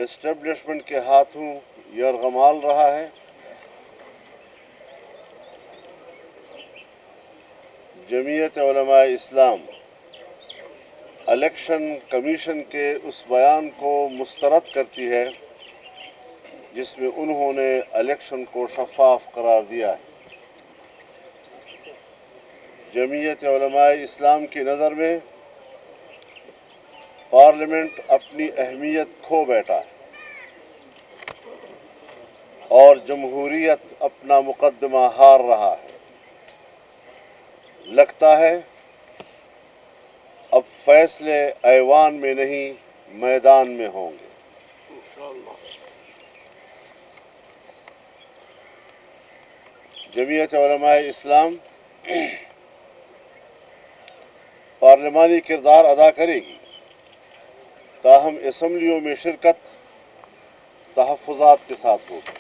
Establishment کے ہاتھوں یرغمال رہا ہے. جمعیت علماء اسلام الیکشن کمیشن کے اس بیان کو مسترد کرتی ہے جس میں انہوں نے الیکشن کو شفاف قرار دیا ہے. جمعیت علماء اسلام کی نظر میں پارلیمنٹ اپنی اہمیت کھو بیٹھا ہے اور جمہوریت اپنا مقدمہ ہار رہا ہے. لگتا ہے اب فیصلے ایوان میں نہیں میدان میں ہوں گے. جمعیت علماء اسلام پارلیمانی کردار ادا کرے گی، تاہم اسمبلیوں میں شرکت تحفظات کے ساتھ ہوگی.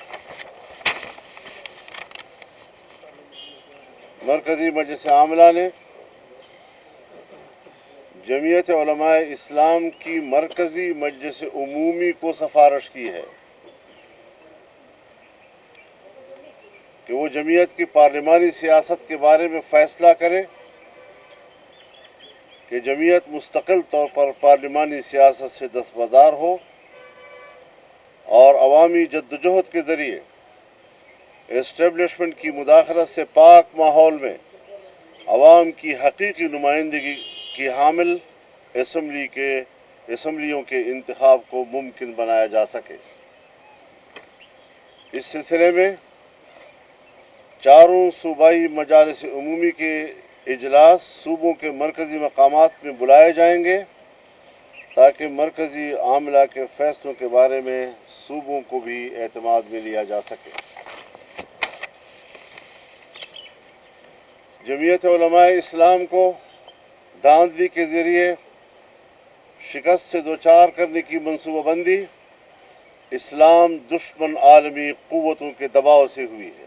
مرکزی مجلس عاملہ نے جمعیت علماء اسلام کی مرکزی مجلس عمومی کو سفارش کی ہے کہ وہ جمعیت کی پارلیمانی سیاست کے بارے میں فیصلہ کرے کہ جمعیت مستقل طور پر پارلیمانی سیاست سے دستبردار ہو اور عوامی جدوجہد کے ذریعے اسٹیبلشمنٹ کی مداخلت سے پاک ماحول میں عوام کی حقیقی نمائندگی کی حامل اسمبلیوں کے انتخاب کو ممکن بنایا جا سکے. اس سلسلے میں چاروں صوبائی مجالس عمومی کے اجلاس صوبوں کے مرکزی مقامات میں بلائے جائیں گے تاکہ مرکزی عاملہ کے فیصلوں کے بارے میں صوبوں کو بھی اعتماد میں لیا جا سکے. جمعیت علماء اسلام کو دھاندلی کے ذریعے شکست سے دوچار کرنے کی منصوبہ بندی اسلام دشمن عالمی قوتوں کے دباؤ سے ہوئی ہے.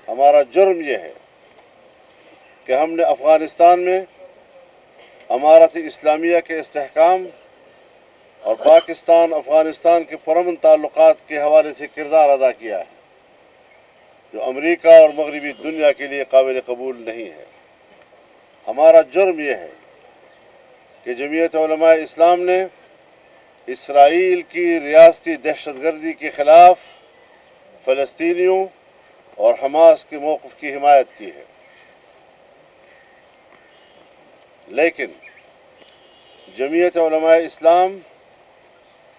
ہمارا جرم یہ ہے کہ ہم نے افغانستان میں امارت اسلامیہ کے استحکام اور پاکستان افغانستان کے پرامن تعلقات کے حوالے سے کردار ادا کیا ہے جو امریکہ اور مغربی دنیا کے لیے قابل قبول نہیں ہے. ہمارا جرم یہ ہے کہ جمعیت علماء اسلام نے اسرائیل کی ریاستی دہشت گردی کے خلاف فلسطینیوں اور حماس کے موقف کی حمایت کی ہے. لیکن جمعیت علماء اسلام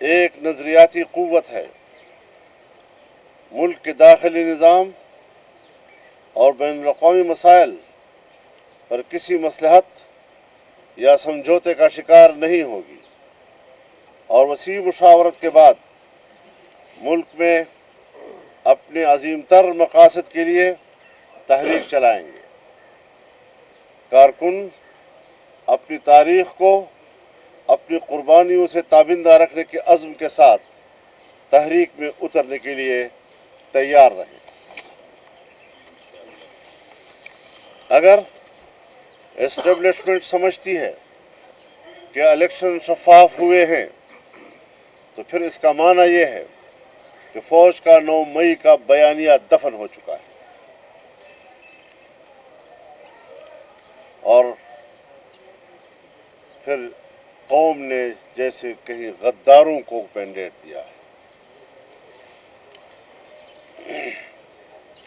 ایک نظریاتی قوت ہے. ملک کے داخلی نظام اور بین الاقوامی مسائل پر کسی مصلحت یا سمجھوتے کا شکار نہیں ہوگی اور وسیع مشاورت کے بعد ملک میں اپنے عظیم تر مقاصد کے لیے تحریک چلائیں گے. کارکن اپنی تاریخ کو اپنی قربانیوں سے تابندہ رکھنے کے عزم کے ساتھ تحریک میں اترنے کے لیے تیار رہیں. اگر اسٹیبلشمنٹ سمجھتی ہے کہ الیکشن شفاف ہوئے ہیں تو پھر اس کا معنی یہ ہے کہ فوج کا 9 مئی کا بیانیہ دفن ہو چکا ہے اور پھر قوم نے جیسے کہیں غداروں کو مینڈیٹ دیا ہے.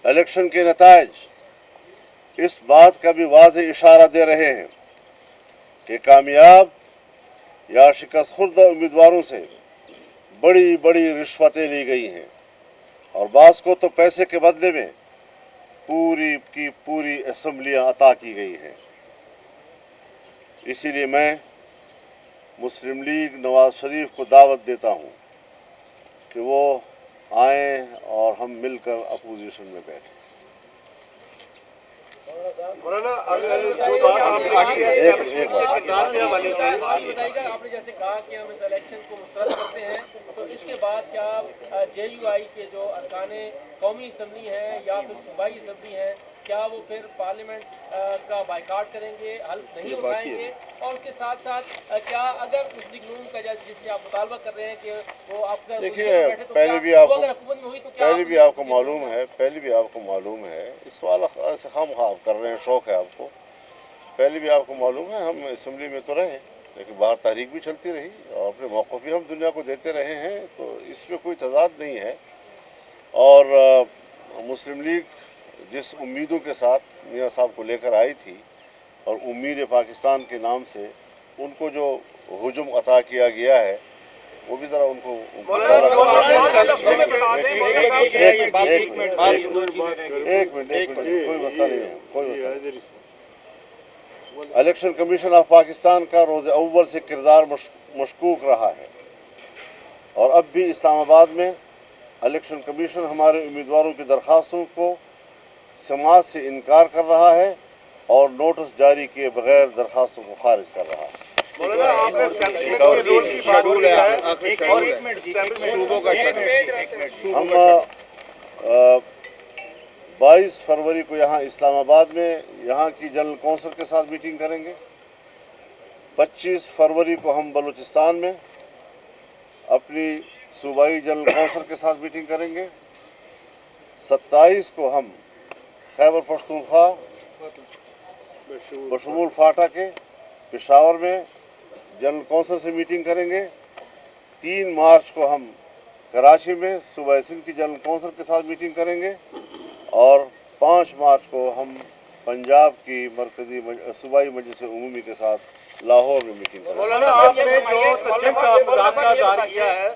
الیکشن کے نتائج اس بات کا بھی واضح اشارہ دے رہے ہیں کہ کامیاب یا شکست خوردہ امیدواروں سے بڑی بڑی رشوتیں لی گئی ہیں اور بعض کو تو پیسے کے بدلے میں پوری کی پوری اسمبلیاں عطا کی گئی ہیں. اسی لیے میں مسلم لیگ نواز شریف کو دعوت دیتا ہوں کہ وہ آئیں اور ہم مل کر اپوزیشن میں بیٹھیں. آپ نے جیسے کہا کہ ہم اس الیکشن کو مسترد کرتے ہیں تو اس کے بعد کیا جے یو آئی کے جو ارکان قومی اسمبلی ہیں یا پھر صوبائی اسمبلی ہیں क्या वो फिर पार्लियामेंट का बाइकाट करेंगे, हल्फ नहीं उठाएंगे? और उसके साथ साथ क्या अगर मुस्लिम नून का जिससे आप मुतालबा कर रहे हैं कि वो आपका देखिए, पहले भी आपको मालूम है इस सवाल से हम कर रहे हैं, शौक है आपको। पहले भी आपको मालूम है हम असम्बली में तो रहे, लेकिन बाहर तारीख भी चलती रही और अपने मौक़िफ़ भी हम दुनिया को देते रहे हैं, तो इसमें कोई तजाद नहीं है। और मुस्लिम लीग जिस उम्मीदों के साथ मियां साहब को लेकर आई थी और उम्मीद पाकिस्तान के नाम से उनको जो हुजूम अता किया गया है, वो भी ज़रा उनको एक मिनट कोई मसला नहीं है, कोई मसला नहीं। इलेक्शन कमीशन ऑफ पाकिस्तान का रोज़ अव्वल से किरदार मशकूक रहा है और अब भी इस्लामाबाद में इलेक्शन कमीशन हमारे उम्मीदवारों की दरखास्तों को समाज से इनकार कर रहा है और नोटिस जारी किए बगैर दरखास्तों को खारिज कर रहा है। हम 22 फरवरी को यहाँ इस्लामाबाद में यहाँ की जनरल कौंसिल के साथ मीटिंग करेंगे। 25 फरवरी को हम बलूचिस्तान में अपनी सूबाई जनरल कौंसिल के साथ मीटिंग करेंगे। 27 को हम खैबर पख्तूनख्वा बशमूल फाटा के पेशावर में जनरल कौंसिल से मीटिंग करेंगे। 3 मार्च को हम कराची में सूबा सिंध की जनरल कौंसिल के साथ मीटिंग करेंगे और 5 मार्च को हम पंजाब की मरकजी सूबाई मजलिस उमूमी के साथ लाहौर में मीटिंग करेंगे। मौलाना, आपने जो तहफ़्फ़ुज़ात का आधार किया है,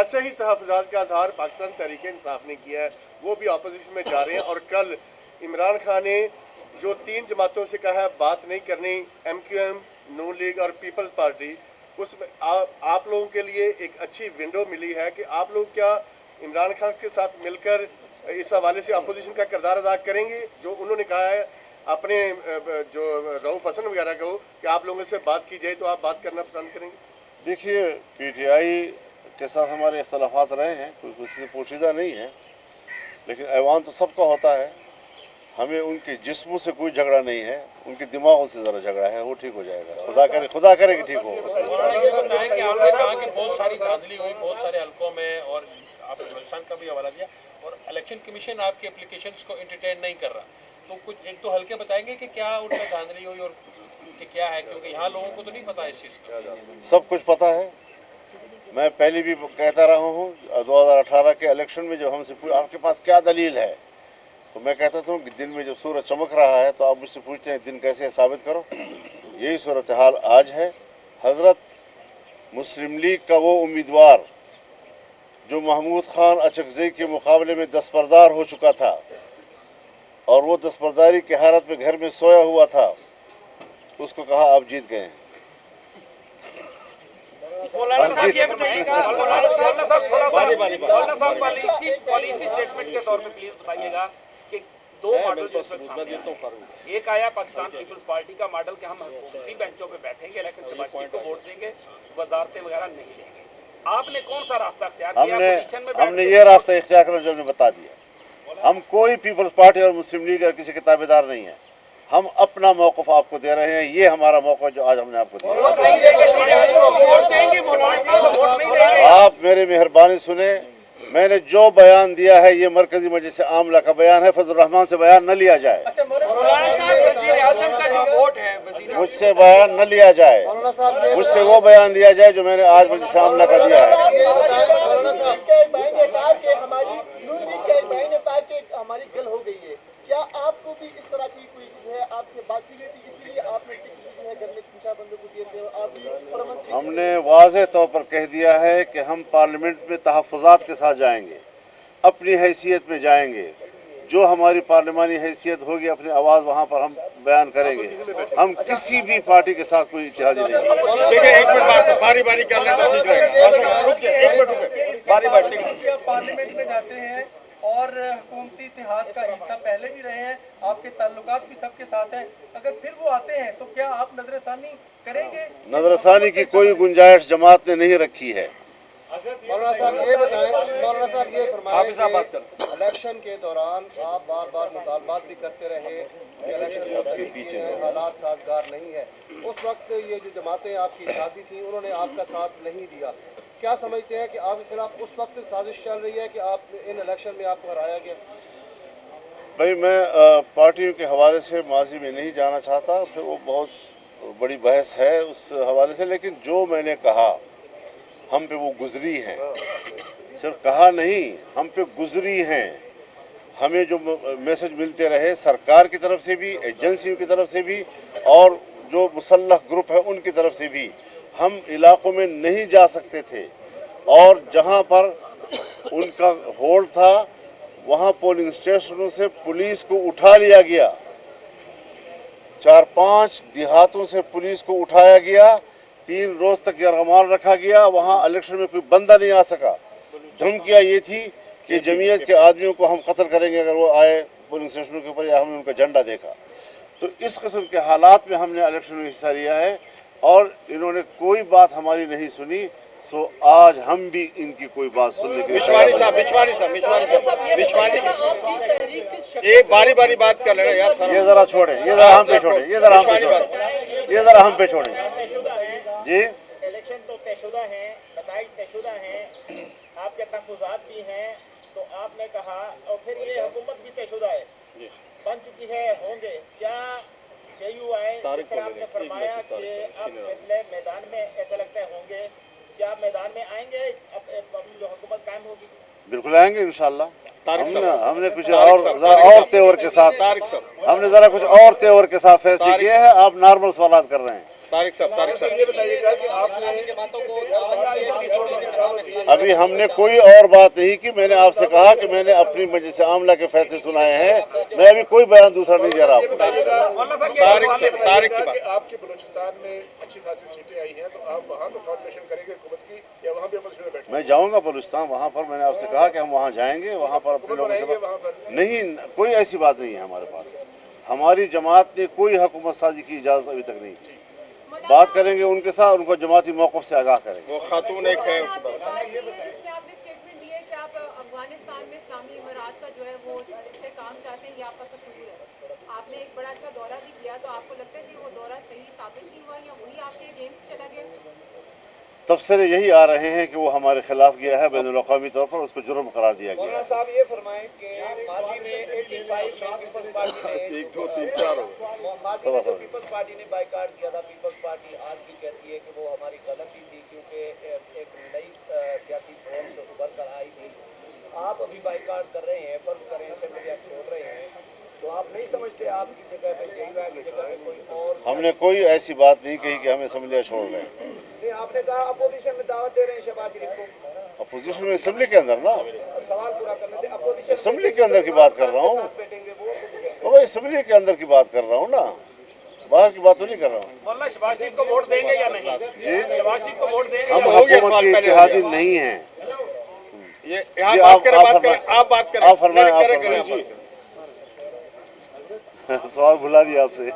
ऐसे ही तहफ़्फ़ुज़ात का आधार पाकिस्तान तहरीक इंसाफ ने किया है, वो भी अपोजिशन में जा रहे हैं। और कल इमरान खान ने जो 3 जमातों से कहा है बात नहीं करनी, MQM, नून लीग और पीपल्स पार्टी, उसमें आप लोगों के लिए एक अच्छी विंडो मिली है कि आप लोग क्या इमरान खान के साथ मिलकर इस हवाले से अपोजिशन का किरदार अदा करेंगे? जो उन्होंने कहा है अपने जो रऊफ हसन वगैरह को कि आप लोगों से बात की जाए, तो आप बात करना पसंद करेंगे? देखिए, PTI के साथ हमारे इख्तलाफात रहे हैं, कोई किसी से पोशीदा नहीं है, लेकिन ऐवान तो सबका होता है। हमें उनके जिस्मों से कोई झगड़ा नहीं है, उनके दिमागों से ज़रा झगड़ा है, वो ठीक हो जाएगा। खुदा करे कि ठीक हो। बताएं कि आपने कहा कि बहुत सारी धांधली हुई बहुत सारे हल्कों में और आपने बलूचिस्तान का भी हवाला दिया और इलेक्शन कमीशन आपकी एप्लीकेशंस को एंटरटेन नहीं कर रहा, तो कुछ 1-2 हल्के बताएंगे कि क्या उनमें धांधली हुई और क्या है, क्योंकि यहाँ लोगों को तो नहीं पता इस चीज़ का। सब कुछ पता है। मैं पहले भी कहता रहा हूँ, 2018 के इलेक्शन में जब हमसे आपके पास क्या दलील है, तो मैं कहता था कि दिन में जब सूरज चमक रहा है तो आप मुझसे पूछते हैं दिन कैसे है, साबित करो। यही सूरत हाल आज है। हजरत मुस्लिम लीग का वो उम्मीदवार जो महमूद खान अचकज़ई के मुकाबले में दस्तबरदार हो चुका था और वो दस्तबरदारी की हालत में घर में सोया हुआ था, उसको कहा आप जीत गए। पॉलिसी स्टेटमेंट के तौर पे प्लीज बताइएगा कि 2 मॉडल जो एक आया पाकिस्तान पीपल्स पार्टी का मॉडल कि हम हुकूमती बेंचों पे बैठेंगे लेकिन सबाशी को वोट देंगे, वजारतें वगैरह नहीं लेंगे। आपने कौन सा रास्ता इख्तियार किया? हमने ये रास्ता इख्तियार करना जो हमने बता दिया। हम कोई पीपल्स पार्टी और मुस्लिम लीग या किसी के ताबेदार नहीं है। हम अपना मौक़िफ़ आपको दे रहे हैं, ये हमारा मौक़ा जो आज हमने आपको दिया। आप मेरी मेहरबानी सुने, मैंने जो बयान दिया है ये मरकजी मजलिस आमला का बयान है, फजल रहमान से बयान न लिया जाए, मुझसे बयान न लिया जाए, मुझसे वो बयान लिया जाए जो मैंने आज मजलिस आमला का दिया है। हमारी गल हो गई है, क्या आपको भी इस तरह की कोई जो है आपसे बात की गई थी, इसीलिए आपने जो है घर में बंदों को दिए थे? आप हमने वाज़ेह तौर पर कह दिया है कि हम पार्लियामेंट में तहफ़्फ़ुज़ात के साथ जाएंगे, अपनी हैसियत में जाएंगे, जो हमारी पार्लिमानी हैसियत होगी अपनी आवाज़ वहाँ पर हम बयान करेंगे। हम किसी भी पार्टी के साथ कोई इत्तेहादी नहीं। देखिए, एक मिनट बारी बारी कर लें तो ठीक रहेगा। रुकिए, एक मिनट बारी पार्लियामेंट में जाते हैं और हुकूमती इत्तेहाद का हिस्सा पहले भी रहे हैं, आपके ताल्लुकात भी सबके साथ हैं, अगर फिर वो आते हैं तो क्या आप नजरसानी करेंगे? नजरसानी की कोई गुंजाइश जमात ने नहीं रखी है। मौलाना साहब ये बताएं, मौलाना साहब ये फरमाएं कि इलेक्शन के दौरान आप बार बार मुतालबात भी करते रहे कि इलेक्शन मुलतवी किए हैं, हालात साजगार नहीं है। उस वक्त ये जो जमातें आपकी साथी थी उन्होंने आपका साथ नहीं दिया। क्या समझते हैं कि आपके खिलाफ उस वक्त से साजिश चल रही है कि आप इन इलेक्शन में आपको हराया गया? भाई मैं पार्टियों के हवाले से माजी में नहीं जाना चाहता, फिर वो बहुत बड़ी बहस है उस हवाले से, लेकिन जो मैंने कहा हम पे वो गुजरी हैं, सिर्फ कहा नहीं हम पे गुजरी हैं। हमें जो मैसेज मिलते रहे सरकार की तरफ से भी, एजेंसियों की तरफ से भी और जो मुसल्लह ग्रुप है उनकी तरफ से भी, हम इलाकों में नहीं जा सकते थे और जहां पर उनका होल्ड था वहां पोलिंग स्टेशनों से पुलिस को उठा लिया गया, 4-5 देहातों से पुलिस को उठाया गया, 3 रोज तक यरगमाल रखा गया, वहां इलेक्शन में कोई बंदा नहीं आ सका। धमकियां ये थी कि जमीयत के आदमियों को हम कत्ल करेंगे अगर वो आए पोलिंग स्टेशनों के ऊपर या हमने उनका झंडा देखा। तो इस किस्म के हालात में हमने इलेक्शन में हिस्सा लिया है और इन्होंने कोई बात हमारी नहीं सुनी। तो आज हम भी इनकी कोई बात सुनने के लिए बिछवानी साहब एक बारी बारी बात कर लेना यार सर। ये जरा छोड़े, ये जरा हम पे छोड़े, ये जरा हम पे छोड़े, ये जरा हम पे छोड़े जी। इलेक्शन तो तयशुदा हैं, नताइज तयशुदा हैं, आपके तहफुजात भी हैं, तो आपने कहा और फिर ये हुकूमत भी तयशुदा है, बन चुकी है, होंगे क्या JUI जिस तरह आपने फरमाया कि अब फैसले मैदान में ऐसा लगता है होंगे, क्या आप मैदान में आएंगे अब जो हुकूमत कायम होगी? बिल्कुल आएंगे इंशाल्लाह। हमने कुछ और तेवर के साथ हमने जरा कुछ और तेवर के साथ फैसले किए हैं। आप नॉर्मल सवाल कर रहे हैं। तारिक साहब ये बताइएगा कि आपने अभी हमने कोई और बात नहीं की। मैंने आपसे कहा कि मैंने अपनी मजलिस आमला के फैसले सुनाए हैं, मैं अभी कोई बयान दूसरा नहीं दे रहा आपको। तारिक की बात, आपके बलूचिस्तान में अच्छी खासी सीटें आई हैं, तो आप वहाँ तो कॉर्पोरेशन करेंगे हुकूमत की या वहाँ भी अपोजिशन में बैठे? मैं जाऊंगा बलूचिस्तान, वहां पर मैंने आपसे कहा कि हम वहां जाएंगे, वहां पर अपने लोगों से नहीं, कोई ऐसी बात नहीं है हमारे पास। हमारी जमात ने कोई हुकूमत साजी की इजाजत अभी तक नहीं की। बात करेंगे उनके साथ, उनको जमाती मौक़िफ़ से आगाह करेंगे। वो खातून एक है उसके बाद आपने स्टेटमेंट दी है कि आप अफगानिस्तान में इस्लामी इमारात का जो है वो इससे काम चाहते हैं, ये आपका कसूर है। आपने एक बड़ा अच्छा दौरा भी किया, तो आपको लगता है कि वो दौरा सही साबित नहीं हुआ या वही आपके अगेंस्ट चला गया? तबसरे यही आ रहे हैं कि वो हमारे खिलाफ गया है, बैनुल-अक़वामी तौर पर उसको जुर्म करार दिया गया है। साहब ये फरमाएं कि माजी में 85 में पीपल्स पार्टी ने 1 2 3 4 हो माजी में जो पीपल्स पार्टी ने बाइकाट किया था, पीपल्स पार्टी आज भी कहती है कि वो हमारी गलती थी क्योंकि एक नई सियासी फोर्स उभर कर आई थी। आप अभी बाइकाट कर रहे हैं, फर्ज करें असेंबली छोड़ रहे हैं, तो आप नहीं समझते आपकी जगह पे JUI की जगह पे कोई और? हमने कोई ऐसी बात नहीं कही कि हम असेंबलियां छोड़ रहे हैं। नहीं, आपने कहा अपोजिशन में दावत दे रहे हैं शहबाज शरीफ को। अपोजिशन में असेंबली के अंदर ना, सवाल पूरा करने थे। अपोजिशन असेंबली के अंदर की बात कर रहा हूँ, बैठेंगे वो तो असेंबली के अंदर की बात कर रहा हूँ ना, बाहर की बात तो नहीं कर रहा हूँ। मोहल्ला शहबाज शरीफ को वोट देंगे या नहीं? जी, शहबाज शरीफ को वोट देंगे? हम हुकूमत के इत्तेहादी नहीं हैं। ये यहाँ बात करें आप बात करें, आप फरमाएं। सवाल भुला दिया आपसे।